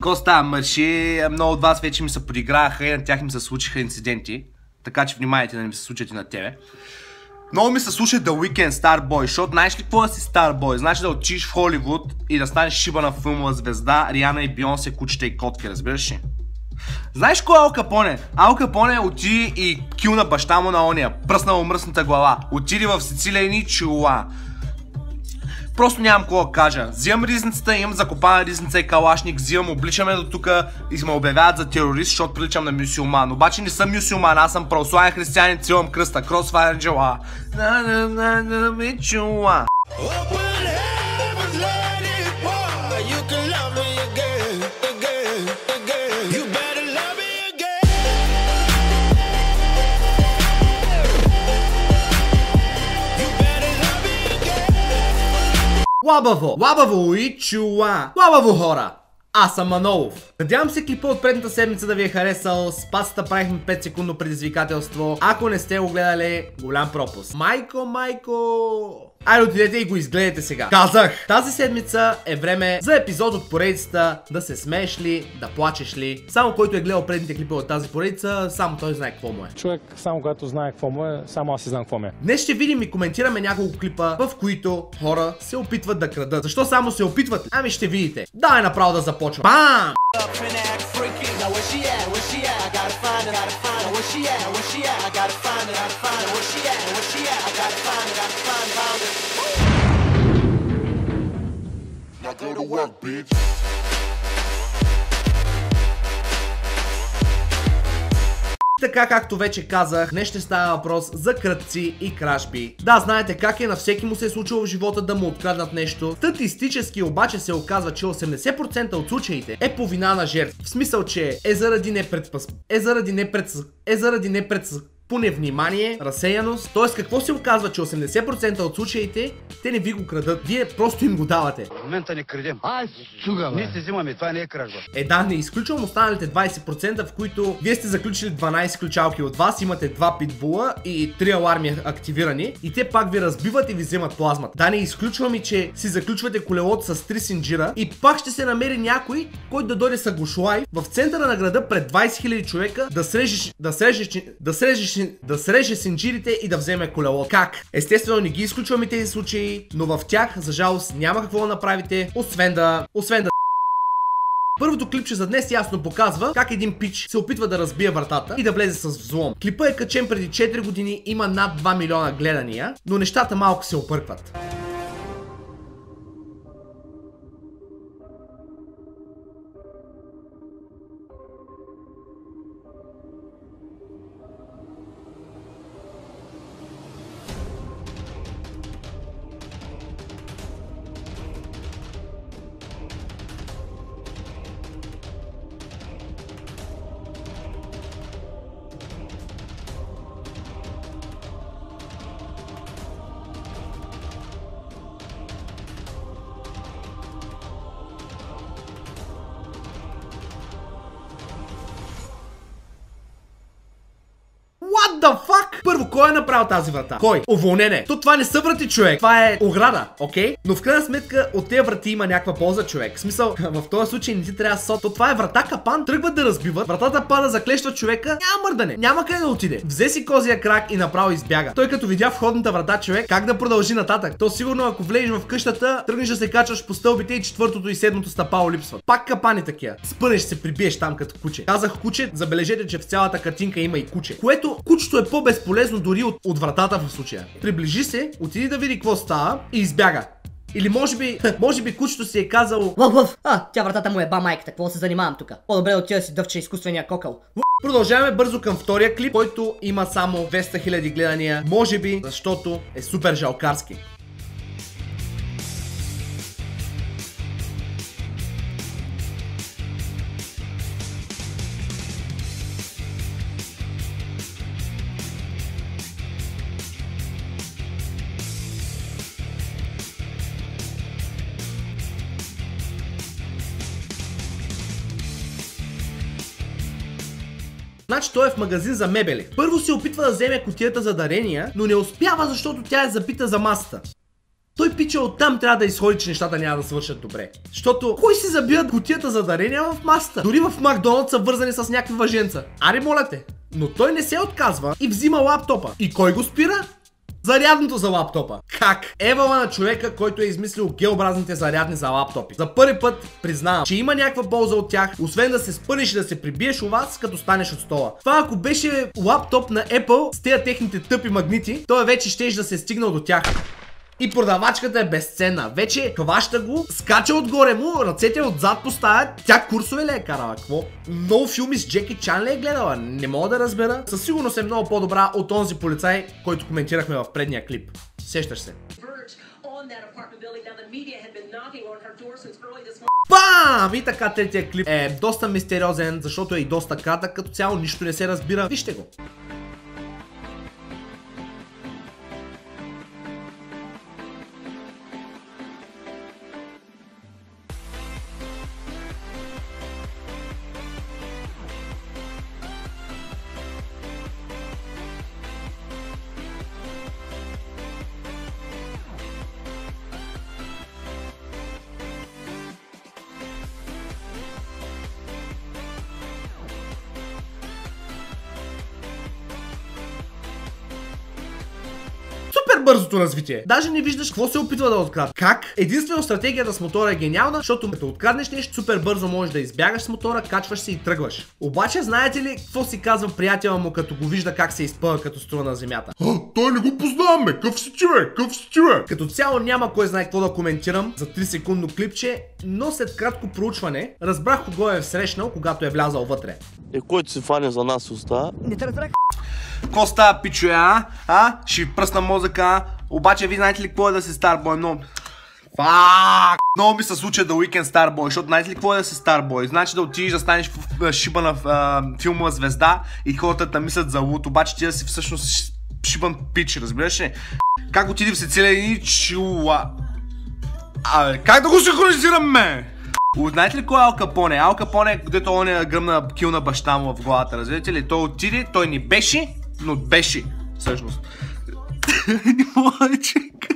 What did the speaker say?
Ко става мърши, много от вас вече ми се подиграха и на тях им се случиха инциденти. Така че внимайте да не ми се случат и на тебе. Много ми се слуша The Weeknd Starboy, защото знаеш ли какво да си Starboy? Значи да отидеш в Холивуд и да станеш шибана филмова звезда, Риана и Бионсе, кучета и котки, разбираш ли? Знаеш кой е Ал Капоне? Ал Капоне отиди и килна баща му на ония, пръснала мръсната глава. Отиди в Сицилия и ни чула. Просто нямам какво да кажа. Взимам ризницата, имам закопана ризница и калашник, взимам, обличаме до тука и ме обявяват за терорист, защото приличам на мюсюлман. Обаче не съм мюсюлман, аз съм православен християнин, целувам кръста, Crossfire Angela. Лабаво и чула. Лабаво хора! Аз съм Манолов. Надявам се клипа от предната седмица да ви е харесал. С пасата правихме 5 секундно предизвикателство. Ако не сте го гледали, голям пропуск. Майко! Айде отидете и го изгледайте сега. Казах! Тази седмица е време за епизод от поредицата да се смееш ли, да плачеш ли. Само който е гледал предните клипа от тази поредица, само той знае какво му е. Човек, само когато знае какво му е, само аз си знам какво му е. Днес ще видим и коментираме няколко клипа, в които хора се опитват да крадат. Защо само се опитват? Ами ще видите. Давай направо да започвам. Бам! Така както вече казах, днес ще става въпрос за крадци и кражби. Да, знаете как е, на всеки му се е случило в живота да му откраднат нещо. Статистически обаче се оказва, че 80% от случаите е по вина на жертв. В смисъл, че е заради по невнимание, разсеяност. Тоест какво се оказва, че 80% от случаите те не ви го крадат, вие просто им го давате. В момента не крадем. Ние се взимаме, това не е кражба. Да, не изключвам останалите 20%, в които вие сте заключили 12 ключалки от вас, имате 2 питбула и 3 аларми активирани и те пак ви разбиват и ви вземат плазмата. Да, не изключвам и че си заключвате колелото с 3 синджира и пак ще се намери някой, който да дойде с глушлайв в центъра на града пред 20 000 човека да среже синджирите и да вземе колелото. Как? Естествено не ги изключваме тези случаи, но в тях, за жалост, няма какво да направите, освен да... Първото клипче за днес ясно показва как един пич се опитва да разбие вратата и да влезе с взлом. Клипът е качен преди 4 години, има над 2 милиона гледания, но нещата малко се объркват. What the fuck? Първо, кой е направил тази врата? Кой? Уволнен е. То това не са врати, човек. Това е ограда, окей? Но в крайна сметка от тези врати има някаква полза, човек. В смисъл, в този случай не ти трябва сот. То това е врата капан, тръгват да разбиват. Вратата пада, заклещва човека. Няма мърдане. Няма къде да отиде. Взе си козия крак и направо избяга. Той като видя входната врата, човек, как да продължи нататък? То сигурно ако влезеш в къщата, тръгнеш да се качваш по стълбите и 4-то и 7-то стъпало липсват. Пак капани такива. Спънеш се, прибиеш там като куче. Казах куче, забележете, че в цялата картинка има и куче. Което кучето е по-безполезно дори от вратата в случая. Приближи се, отиди да види какво става и избяга. Или може би кучето си е казало: тя вратата му е ба майката, какво се занимавам тук? По-добре да отида си дъвча изкуствения кокъл. Продължаваме бързо към втория клип, който има само 200 000 гледания. Може би, защото е супер жалкарски. Значи той е в магазин за мебели. Първо се опитва да вземе кутията за дарения, но не успява, защото тя е забита за масата. Той той пича оттам трябва да изходи, че нещата няма да свършат добре. Защото кой си забиват кутията за дарения в масата? Дори в Макдоналдс са вързани с някакви въженца. Аре, моля те. Но той не се отказва и взима лаптопа. И кой го спира? Зарядното за лаптопа. Как? Евала на човека, който е измислил геобразните зарядни за лаптопи. За първи път признавам, че има някаква полза от тях, освен да се спънеш и да се прибиеш у вас, като станеш от стола. Това ако беше лаптоп на Apple с тези техните тъпи магнити, той вече щеш да се стигнал до тях. И продавачката е безценна. Вече хваща го, скача отгоре му, ръцете отзад поставят. Тя курсове ли е карала? Какво? Много филми с Джеки Чан ли е гледала? Не мога да разбера. Със сигурност е много по-добра от онзи полицай, който коментирахме в предния клип. Сещаш се. Бам! И така третия клип е доста мистериозен, защото е и доста кратък, като цяло нищо не се разбира. Вижте го. Супер бързото развитие. Даже не виждаш какво се опитва да открадне. Как? Единствено стратегията с мотора е гениална, защото като откраднеш нещо, супер бързо можеш да избягаш с мотора, качваш се и тръгваш. Обаче знаете ли какво си казва приятела му, като го вижда как се изпъва като струва на земята? Той не го познаваме, къв си човек, къв си човек. Като цяло няма кой знае какво да коментирам за 3 секундно клипче, но след кратко проучване разбрах кого е срещнал, когато е влязал вътре. Който си фане за нас остава. Не те разбрах. Ко става, пичуя, Ще ви пръсна мозъка, обаче ви знаете ли какво е да се старбой? Много ми се случва да уикенд старбой, защото знаете ли какво е да се старбой? Значи да отидеш да станеш в шибана филмова звезда и хората да мислят за луд, обаче ти да си всъщност шибан пич, разбираш ли? Как отиди в Сицилия и чула? Как да го синхронизираме? Знаете ли кой е Ал Капоне? Ал Капоне, където он е гръмна кил на баща му в главата, разбирате ли? Той отиде, той ни беше, но беше, всъщност. Не мога да чека.